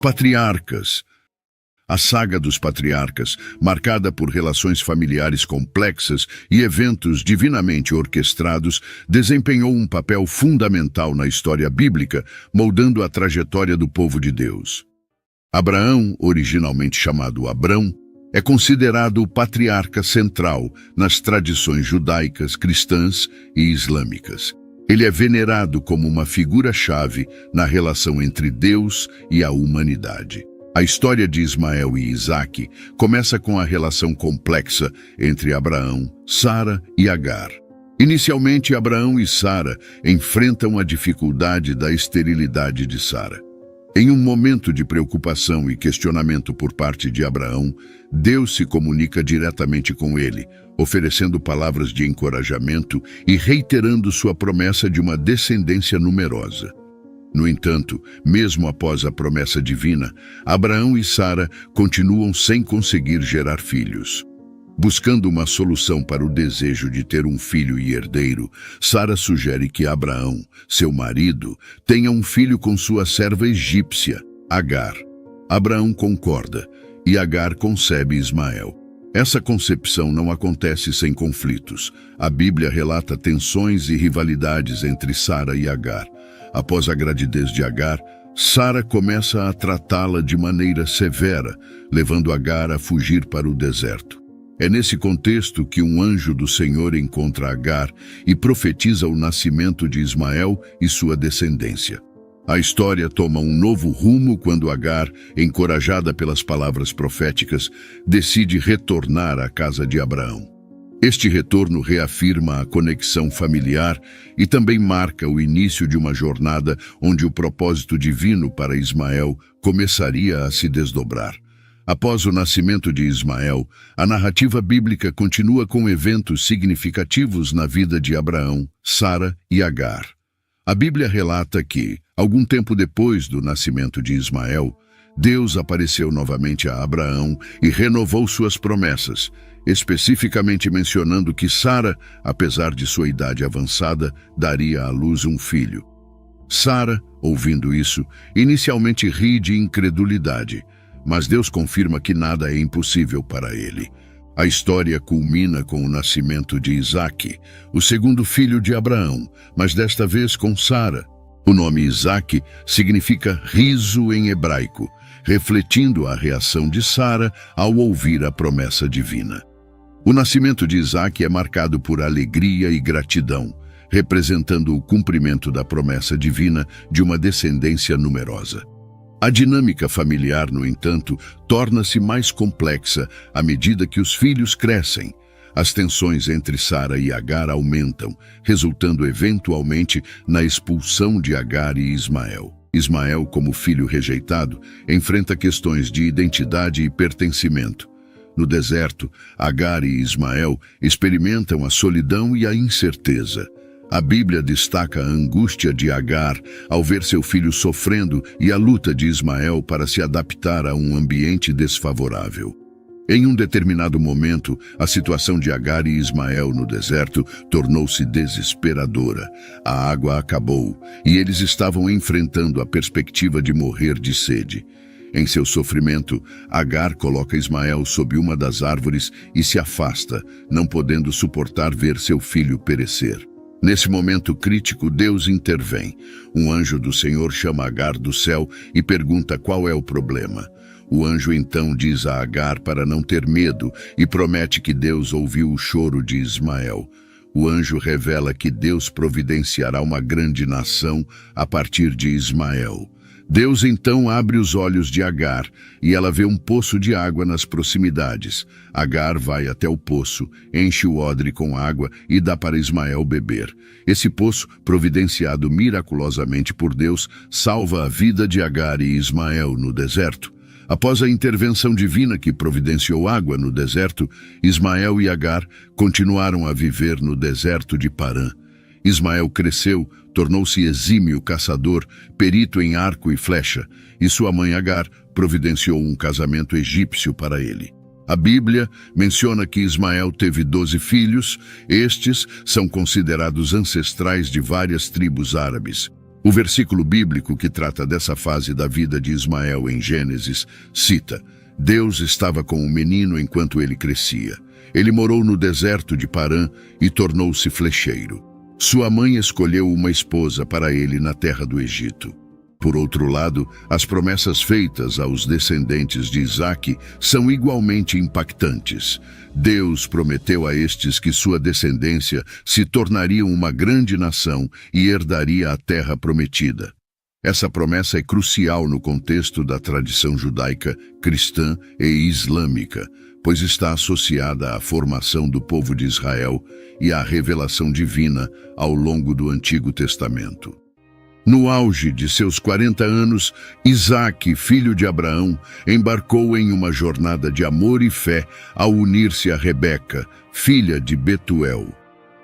Patriarcas. A saga dos patriarcas, marcada por relações familiares complexas e eventos divinamente orquestrados, desempenhou um papel fundamental na história bíblica, moldando a trajetória do povo de Deus. Abraão, originalmente chamado Abrão, é considerado o patriarca central nas tradições judaicas, cristãs e islâmicas. Ele é venerado como uma figura-chave na relação entre Deus e a humanidade. A história de Ismael e Isaque começa com a relação complexa entre Abraão, Sara e Agar. Inicialmente, Abraão e Sara enfrentam a dificuldade da esterilidade de Sara. Em um momento de preocupação e questionamento por parte de Abraão, Deus se comunica diretamente com ele, oferecendo palavras de encorajamento e reiterando sua promessa de uma descendência numerosa. No entanto, mesmo após a promessa divina, Abraão e Sara continuam sem conseguir gerar filhos. Buscando uma solução para o desejo de ter um filho e herdeiro, Sara sugere que Abraão, seu marido, tenha um filho com sua serva egípcia, Agar. Abraão concorda, e Agar concebe Ismael. Essa concepção não acontece sem conflitos. A Bíblia relata tensões e rivalidades entre Sara e Agar. Após a gravidez de Agar, Sara começa a tratá-la de maneira severa, levando Agar a fugir para o deserto. É nesse contexto que um anjo do Senhor encontra Agar e profetiza o nascimento de Ismael e sua descendência. A história toma um novo rumo quando Agar, encorajada pelas palavras proféticas, decide retornar à casa de Abraão. Este retorno reafirma a conexão familiar e também marca o início de uma jornada onde o propósito divino para Ismael começaria a se desdobrar. Após o nascimento de Ismael, a narrativa bíblica continua com eventos significativos na vida de Abraão, Sara e Agar. A Bíblia relata que, algum tempo depois do nascimento de Ismael, Deus apareceu novamente a Abraão e renovou suas promessas, especificamente mencionando que Sara, apesar de sua idade avançada, daria à luz um filho. Sara, ouvindo isso, inicialmente ri de incredulidade, mas Deus confirma que nada é impossível para ele. A história culmina com o nascimento de Isaque, o segundo filho de Abraão, mas desta vez com Sara. O nome Isaque significa riso em hebraico, refletindo a reação de Sara ao ouvir a promessa divina. O nascimento de Isaque é marcado por alegria e gratidão, representando o cumprimento da promessa divina de uma descendência numerosa. A dinâmica familiar, no entanto, torna-se mais complexa à medida que os filhos crescem. As tensões entre Sara e Agar aumentam, resultando eventualmente na expulsão de Agar e Ismael. Ismael, como filho rejeitado, enfrenta questões de identidade e pertencimento. No deserto, Agar e Ismael experimentam a solidão e a incerteza. A Bíblia destaca a angústia de Agar ao ver seu filho sofrendo e a luta de Ismael para se adaptar a um ambiente desfavorável. Em um determinado momento, a situação de Agar e Ismael no deserto tornou-se desesperadora. A água acabou e eles estavam enfrentando a perspectiva de morrer de sede. Em seu sofrimento, Agar coloca Ismael sob uma das árvores e se afasta, não podendo suportar ver seu filho perecer. Nesse momento crítico, Deus intervém. Um anjo do Senhor chama Agar do céu e pergunta qual é o problema. O anjo então diz a Agar para não ter medo e promete que Deus ouviu o choro de Ismael. O anjo revela que Deus providenciará uma grande nação a partir de Ismael. Deus então abre os olhos de Agar e ela vê um poço de água nas proximidades. Agar vai até o poço, enche o odre com água e dá para Ismael beber. Esse poço, providenciado miraculosamente por Deus, salva a vida de Agar e Ismael no deserto. Após a intervenção divina que providenciou água no deserto, Ismael e Agar continuaram a viver no deserto de Parã. Ismael cresceu, tornou-se exímio caçador, perito em arco e flecha, e sua mãe Agar providenciou um casamento egípcio para ele. A Bíblia menciona que Ismael teve 12 filhos. Estes são considerados ancestrais de várias tribos árabes. O versículo bíblico que trata dessa fase da vida de Ismael em Gênesis cita: Deus estava com o menino enquanto ele crescia. Ele morou no deserto de Parã e tornou-se flecheiro. Sua mãe escolheu uma esposa para ele na terra do Egito. Por outro lado, as promessas feitas aos descendentes de Isaque são igualmente impactantes. Deus prometeu a estes que sua descendência se tornaria uma grande nação e herdaria a terra prometida. Essa promessa é crucial no contexto da tradição judaica, cristã e islâmica, pois está associada à formação do povo de Israel e à revelação divina ao longo do Antigo Testamento. No auge de seus 40 anos, Isaque, filho de Abraão, embarcou em uma jornada de amor e fé ao unir-se a Rebeca, filha de Betuel.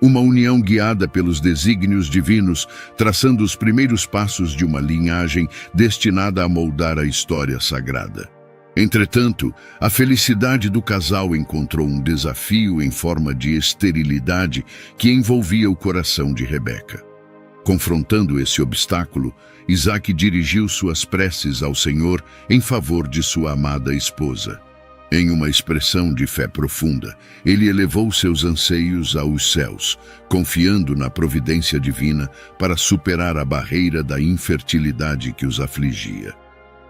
Uma união guiada pelos desígnios divinos, traçando os primeiros passos de uma linhagem destinada a moldar a história sagrada. Entretanto, a felicidade do casal encontrou um desafio em forma de esterilidade que envolvia o coração de Rebeca. Confrontando esse obstáculo, Isaque dirigiu suas preces ao Senhor em favor de sua amada esposa. Em uma expressão de fé profunda, ele elevou seus anseios aos céus, confiando na providência divina para superar a barreira da infertilidade que os afligia.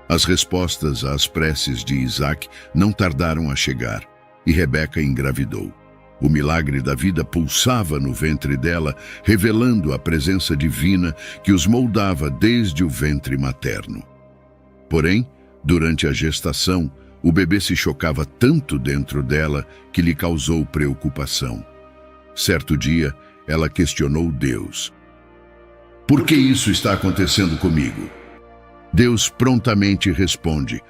As respostas às preces de Isaque não tardaram a chegar, e Rebeca engravidou. O milagre da vida pulsava no ventre dela, revelando a presença divina que os moldava desde o ventre materno. Porém, durante a gestação, o bebê se chocava tanto dentro dela que lhe causou preocupação. Certo dia, ela questionou Deus. Por que isso está acontecendo comigo? Deus prontamente responde: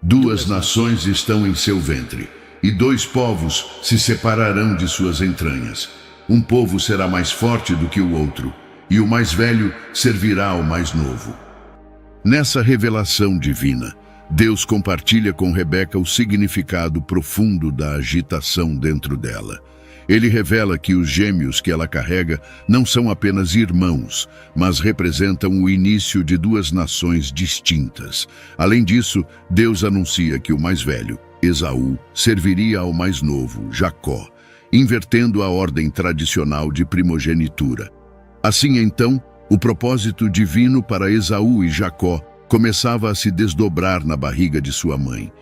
2 nações estão em seu ventre, e 2 povos se separarão de suas entranhas. Um povo será mais forte do que o outro, e o mais velho servirá ao mais novo. Nessa revelação divina, Deus compartilha com Rebeca o significado profundo da agitação dentro dela. Ele revela que os gêmeos que ela carrega não são apenas irmãos, mas representam o início de 2 nações distintas. Além disso, Deus anuncia que o mais velho, Esaú, serviria ao mais novo, Jacó, invertendo a ordem tradicional de primogenitura. Assim, então, o propósito divino para Esaú e Jacó começava a se desdobrar na barriga de sua mãe.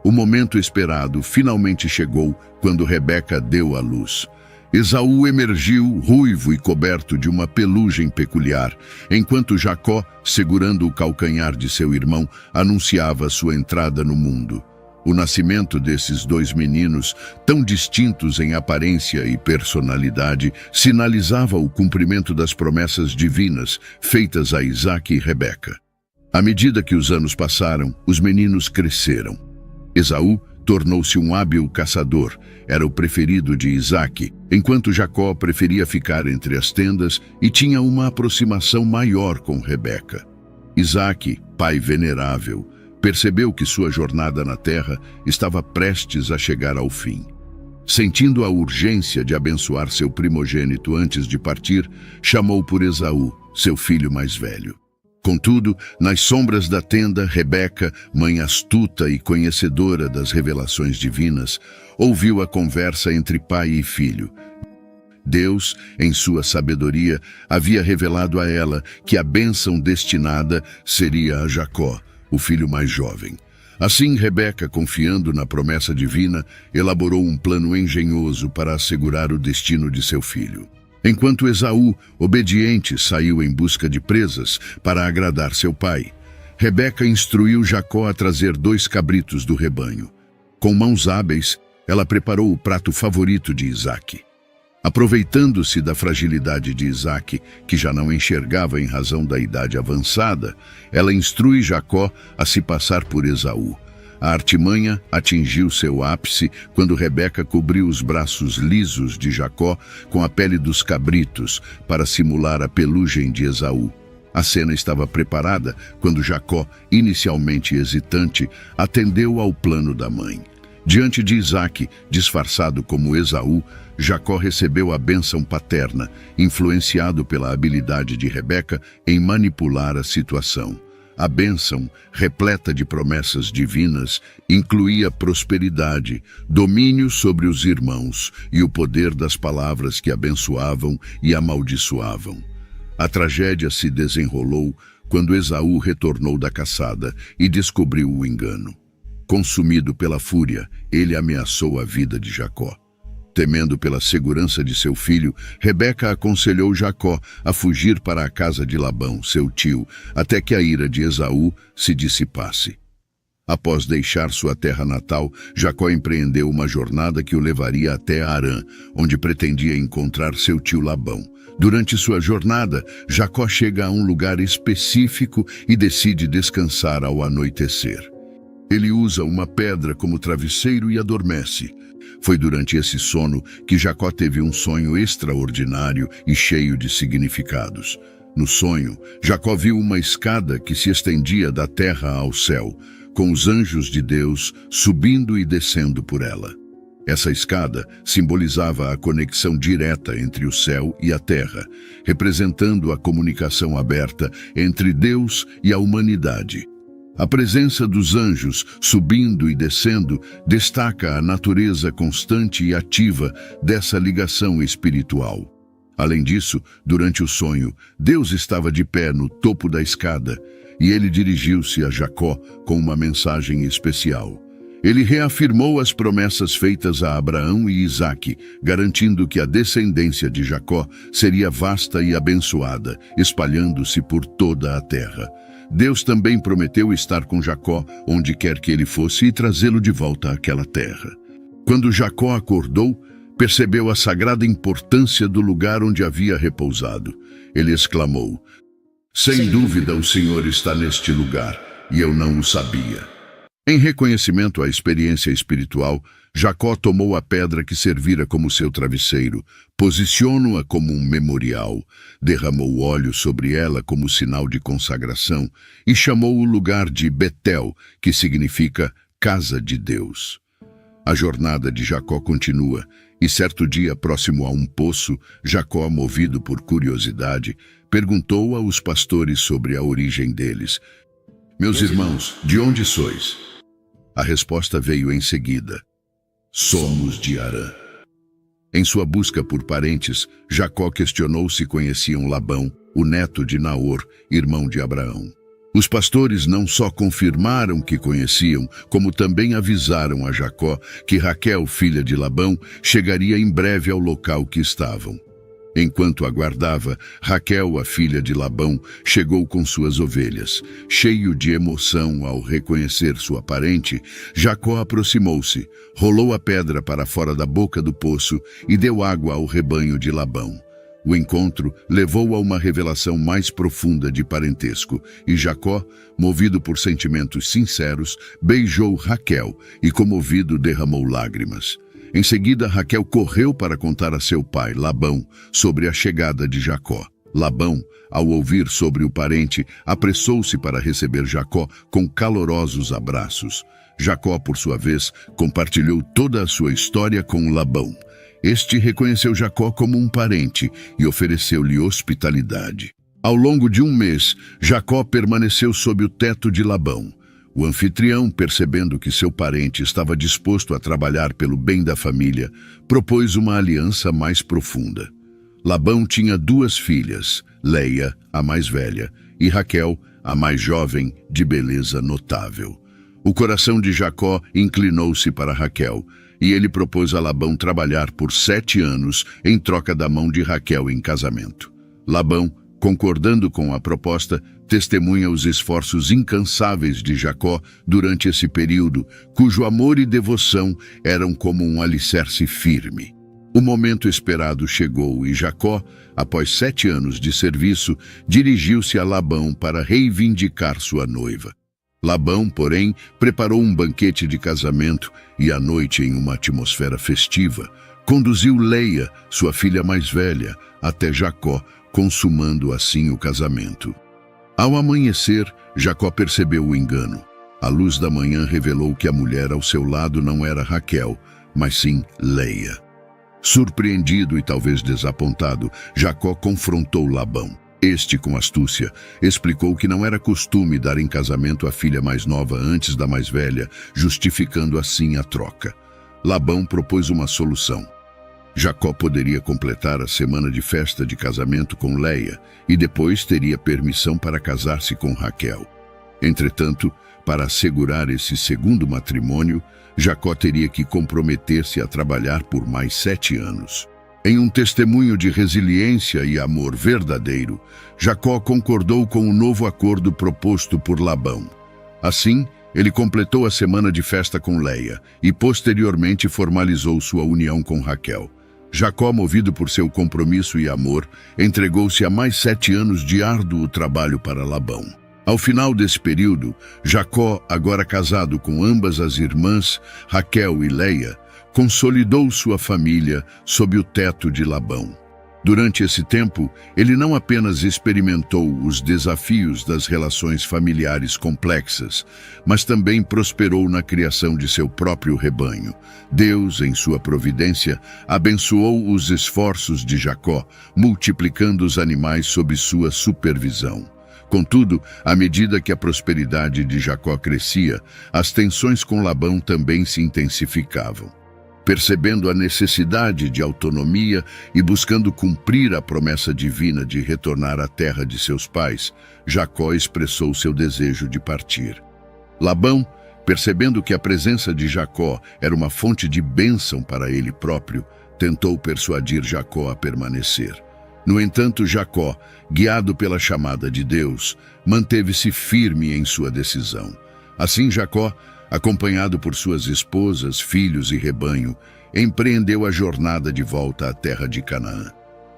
O momento esperado finalmente chegou quando Rebeca deu à luz. Esaú emergiu ruivo e coberto de uma pelugem peculiar, enquanto Jacó, segurando o calcanhar de seu irmão, anunciava sua entrada no mundo. O nascimento desses 2 meninos, tão distintos em aparência e personalidade, sinalizava o cumprimento das promessas divinas feitas a Isaque e Rebeca. À medida que os anos passaram, os meninos cresceram. Esaú tornou-se um hábil caçador, era o preferido de Isaque, enquanto Jacó preferia ficar entre as tendas e tinha uma aproximação maior com Rebeca. Isaque, pai venerável, percebeu que sua jornada na terra estava prestes a chegar ao fim. Sentindo a urgência de abençoar seu primogênito antes de partir, chamou por Esaú, seu filho mais velho. Contudo, nas sombras da tenda, Rebeca, mãe astuta e conhecedora das revelações divinas, ouviu a conversa entre pai e filho. Deus, em sua sabedoria, havia revelado a ela que a bênção destinada seria a Jacó, o filho mais jovem. Assim, Rebeca, confiando na promessa divina, elaborou um plano engenhoso para assegurar o destino de seu filho. Enquanto Esaú, obediente, saiu em busca de presas para agradar seu pai, Rebeca instruiu Jacó a trazer 2 cabritos do rebanho. Com mãos hábeis, ela preparou o prato favorito de Isaque. Aproveitando-se da fragilidade de Isaque, que já não enxergava em razão da idade avançada, ela instrui Jacó a se passar por Esaú. A artimanha atingiu seu ápice quando Rebeca cobriu os braços lisos de Jacó com a pele dos cabritos para simular a pelugem de Esaú. A cena estava preparada quando Jacó, inicialmente hesitante, atendeu ao plano da mãe. Diante de Isaque, disfarçado como Esaú, Jacó recebeu a bênção paterna, influenciado pela habilidade de Rebeca em manipular a situação. A bênção, repleta de promessas divinas, incluía prosperidade, domínio sobre os irmãos e o poder das palavras que abençoavam e amaldiçoavam. A tragédia se desenrolou quando Esaú retornou da caçada e descobriu o engano. Consumido pela fúria, ele ameaçou a vida de Jacó. Temendo pela segurança de seu filho, Rebeca aconselhou Jacó a fugir para a casa de Labão, seu tio, até que a ira de Esaú se dissipasse. Após deixar sua terra natal, Jacó empreendeu uma jornada que o levaria até Harã, onde pretendia encontrar seu tio Labão. Durante sua jornada, Jacó chega a um lugar específico e decide descansar ao anoitecer. Ele usa uma pedra como travesseiro e adormece. Foi durante esse sono que Jacó teve um sonho extraordinário e cheio de significados. No sonho, Jacó viu uma escada que se estendia da terra ao céu, com os anjos de Deus subindo e descendo por ela. Essa escada simbolizava a conexão direta entre o céu e a terra, representando a comunicação aberta entre Deus e a humanidade. A presença dos anjos, subindo e descendo, destaca a natureza constante e ativa dessa ligação espiritual. Além disso, durante o sonho, Deus estava de pé no topo da escada e ele dirigiu-se a Jacó com uma mensagem especial. Ele reafirmou as promessas feitas a Abraão e Isaque, garantindo que a descendência de Jacó seria vasta e abençoada, espalhando-se por toda a terra. Deus também prometeu estar com Jacó onde quer que ele fosse e trazê-lo de volta àquela terra. Quando Jacó acordou, percebeu a sagrada importância do lugar onde havia repousado. Ele exclamou: "Sem dúvida o Senhor está neste lugar, e eu não o sabia." Em reconhecimento à experiência espiritual, Jacó tomou a pedra que servira como seu travesseiro, posicionou-a como um memorial, derramou óleo sobre ela como sinal de consagração e chamou o lugar de Betel, que significa Casa de Deus. A jornada de Jacó continua, e certo dia, próximo a um poço, Jacó, movido por curiosidade, perguntou aos pastores sobre a origem deles: "Meus irmãos, de onde sois?" A resposta veio em seguida: "Somos de Harã." Em sua busca por parentes, Jacó questionou se conheciam Labão, o neto de Naor, irmão de Abraão. Os pastores não só confirmaram que conheciam, como também avisaram a Jacó que Raquel, filha de Labão, chegaria em breve ao local que estavam. Enquanto aguardava, Raquel, a filha de Labão, chegou com suas ovelhas. Cheio de emoção ao reconhecer sua parente, Jacó aproximou-se, rolou a pedra para fora da boca do poço e deu água ao rebanho de Labão. O encontro levou a uma revelação mais profunda de parentesco, e Jacó, movido por sentimentos sinceros, beijou Raquel e, comovido, derramou lágrimas. Em seguida, Raquel correu para contar a seu pai, Labão, sobre a chegada de Jacó. Labão, ao ouvir sobre o parente, apressou-se para receber Jacó com calorosos abraços. Jacó, por sua vez, compartilhou toda a sua história com Labão. Este reconheceu Jacó como um parente e ofereceu-lhe hospitalidade. Ao longo de um mês, Jacó permaneceu sob o teto de Labão. O anfitrião, percebendo que seu parente estava disposto a trabalhar pelo bem da família, propôs uma aliança mais profunda. Labão tinha 2 filhas, Leia, a mais velha, e Raquel, a mais jovem, de beleza notável. O coração de Jacó inclinou-se para Raquel, e ele propôs a Labão trabalhar por 7 anos em troca da mão de Raquel em casamento. Labão, concordando com a proposta, testemunha os esforços incansáveis de Jacó durante esse período, cujo amor e devoção eram como um alicerce firme. O momento esperado chegou e Jacó, após 7 anos de serviço, dirigiu-se a Labão para reivindicar sua noiva. Labão, porém, preparou um banquete de casamento e, à noite, em uma atmosfera festiva, conduziu Leia, sua filha mais velha, até Jacó, consumando assim o casamento. Ao amanhecer, Jacó percebeu o engano. A luz da manhã revelou que a mulher ao seu lado não era Raquel, mas sim Leia. Surpreendido e talvez desapontado, Jacó confrontou Labão. Este, com astúcia, explicou que não era costume dar em casamento a filha mais nova antes da mais velha, justificando assim a troca. Labão propôs uma solução. Jacó poderia completar a semana de festa de casamento com Leia e depois teria permissão para casar-se com Raquel. Entretanto, para assegurar esse segundo matrimônio, Jacó teria que comprometer-se a trabalhar por mais 7 anos. Em um testemunho de resiliência e amor verdadeiro, Jacó concordou com o novo acordo proposto por Labão. Assim, ele completou a semana de festa com Leia e posteriormente formalizou sua união com Raquel. Jacó, movido por seu compromisso e amor, entregou-se a mais 7 anos de árduo trabalho para Labão. Ao final desse período, Jacó, agora casado com ambas as irmãs, Raquel e Leia, consolidou sua família sob o teto de Labão. Durante esse tempo, ele não apenas experimentou os desafios das relações familiares complexas, mas também prosperou na criação de seu próprio rebanho. Deus, em sua providência, abençoou os esforços de Jacó, multiplicando os animais sob sua supervisão. Contudo, à medida que a prosperidade de Jacó crescia, as tensões com Labão também se intensificavam. Percebendo a necessidade de autonomia e buscando cumprir a promessa divina de retornar à terra de seus pais, Jacó expressou seu desejo de partir. Labão, percebendo que a presença de Jacó era uma fonte de bênção para ele próprio, tentou persuadir Jacó a permanecer. No entanto, Jacó, guiado pela chamada de Deus, manteve-se firme em sua decisão. Assim, Jacó, acompanhado por suas esposas, filhos e rebanho, empreendeu a jornada de volta à terra de Canaã.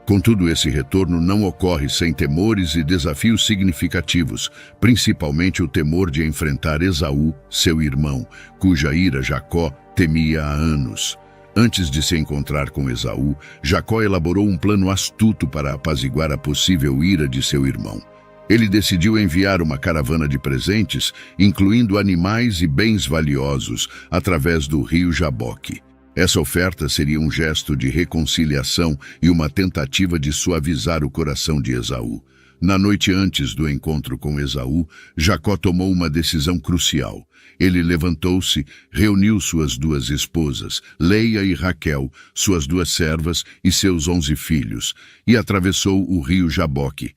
Contudo, esse retorno não ocorre sem temores e desafios significativos, principalmente o temor de enfrentar Esaú, seu irmão, cuja ira Jacó temia há anos. Antes de se encontrar com Esaú, Jacó elaborou um plano astuto para apaziguar a possível ira de seu irmão. Ele decidiu enviar uma caravana de presentes, incluindo animais e bens valiosos, através do rio Jaboque. Essa oferta seria um gesto de reconciliação e uma tentativa de suavizar o coração de Esaú. Na noite antes do encontro com Esaú, Jacó tomou uma decisão crucial. Ele levantou-se, reuniu suas 2 esposas, Leia e Raquel, suas 2 servas e seus 11 filhos, e atravessou o rio Jaboque.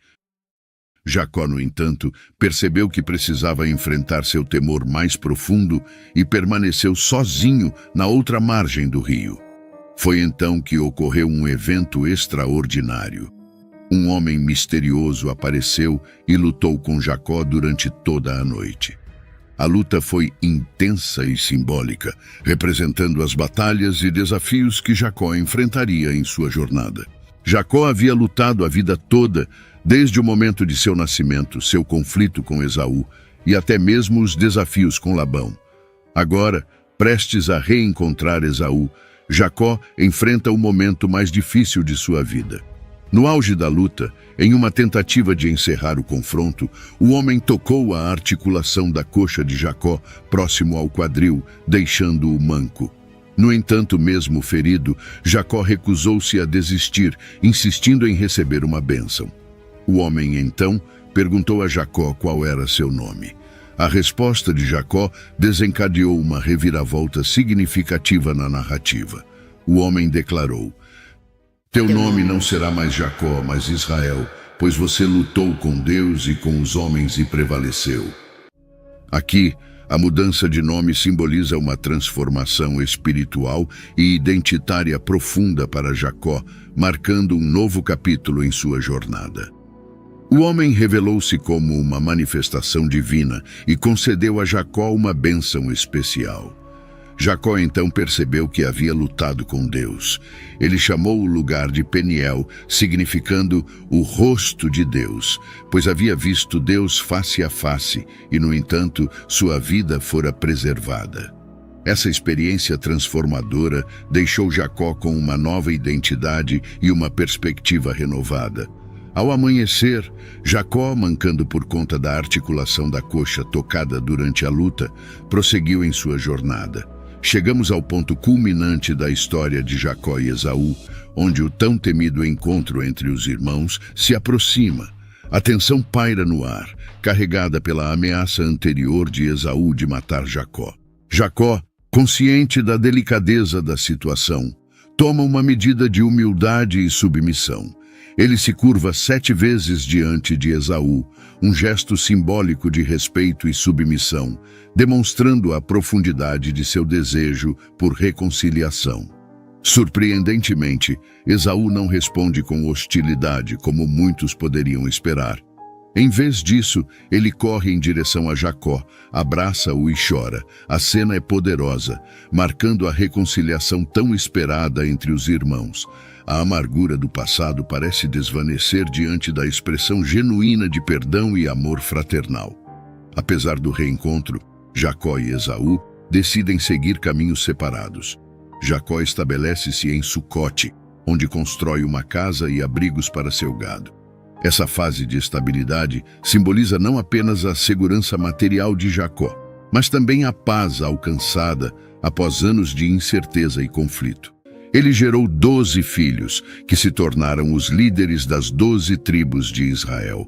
Jacó, no entanto, percebeu que precisava enfrentar seu temor mais profundo e permaneceu sozinho na outra margem do rio. Foi então que ocorreu um evento extraordinário. Um homem misterioso apareceu e lutou com Jacó durante toda a noite. A luta foi intensa e simbólica, representando as batalhas e desafios que Jacó enfrentaria em sua jornada. Jacó havia lutado a vida toda, desde o momento de seu nascimento, seu conflito com Esaú e até mesmo os desafios com Labão. Agora, prestes a reencontrar Esaú, Jacó enfrenta o momento mais difícil de sua vida. No auge da luta, em uma tentativa de encerrar o confronto, o homem tocou a articulação da coxa de Jacó próximo ao quadril, deixando-o manco. No entanto, mesmo ferido, Jacó recusou-se a desistir, insistindo em receber uma bênção. O homem, então, perguntou a Jacó qual era seu nome. A resposta de Jacó desencadeou uma reviravolta significativa na narrativa. O homem declarou: "Teu nome não será mais Jacó, mas Israel, pois você lutou com Deus e com os homens e prevaleceu." Aqui, a mudança de nome simboliza uma transformação espiritual e identitária profunda para Jacó, marcando um novo capítulo em sua jornada. O homem revelou-se como uma manifestação divina e concedeu a Jacó uma bênção especial. Jacó então percebeu que havia lutado com Deus. Ele chamou o lugar de Peniel, significando o rosto de Deus, pois havia visto Deus face a face e, no entanto, sua vida fora preservada. Essa experiência transformadora deixou Jacó com uma nova identidade e uma perspectiva renovada. Ao amanhecer, Jacó, mancando por conta da articulação da coxa tocada durante a luta, prosseguiu em sua jornada. Chegamos ao ponto culminante da história de Jacó e Esaú, onde o tão temido encontro entre os irmãos se aproxima. A tensão paira no ar, carregada pela ameaça anterior de Esaú de matar Jacó. Jacó, consciente da delicadeza da situação, toma uma medida de humildade e submissão. Ele se curva 7 vezes diante de Esaú, um gesto simbólico de respeito e submissão, demonstrando a profundidade de seu desejo por reconciliação. Surpreendentemente, Esaú não responde com hostilidade, como muitos poderiam esperar. Em vez disso, ele corre em direção a Jacó, abraça-o e chora. A cena é poderosa, marcando a reconciliação tão esperada entre os irmãos. A amargura do passado parece desvanecer diante da expressão genuína de perdão e amor fraternal. Apesar do reencontro, Jacó e Esaú decidem seguir caminhos separados. Jacó estabelece-se em Sucote, onde constrói uma casa e abrigos para seu gado. Essa fase de estabilidade simboliza não apenas a segurança material de Jacó, mas também a paz alcançada após anos de incerteza e conflito. Ele gerou 12 filhos, que se tornaram os líderes das 12 tribos de Israel.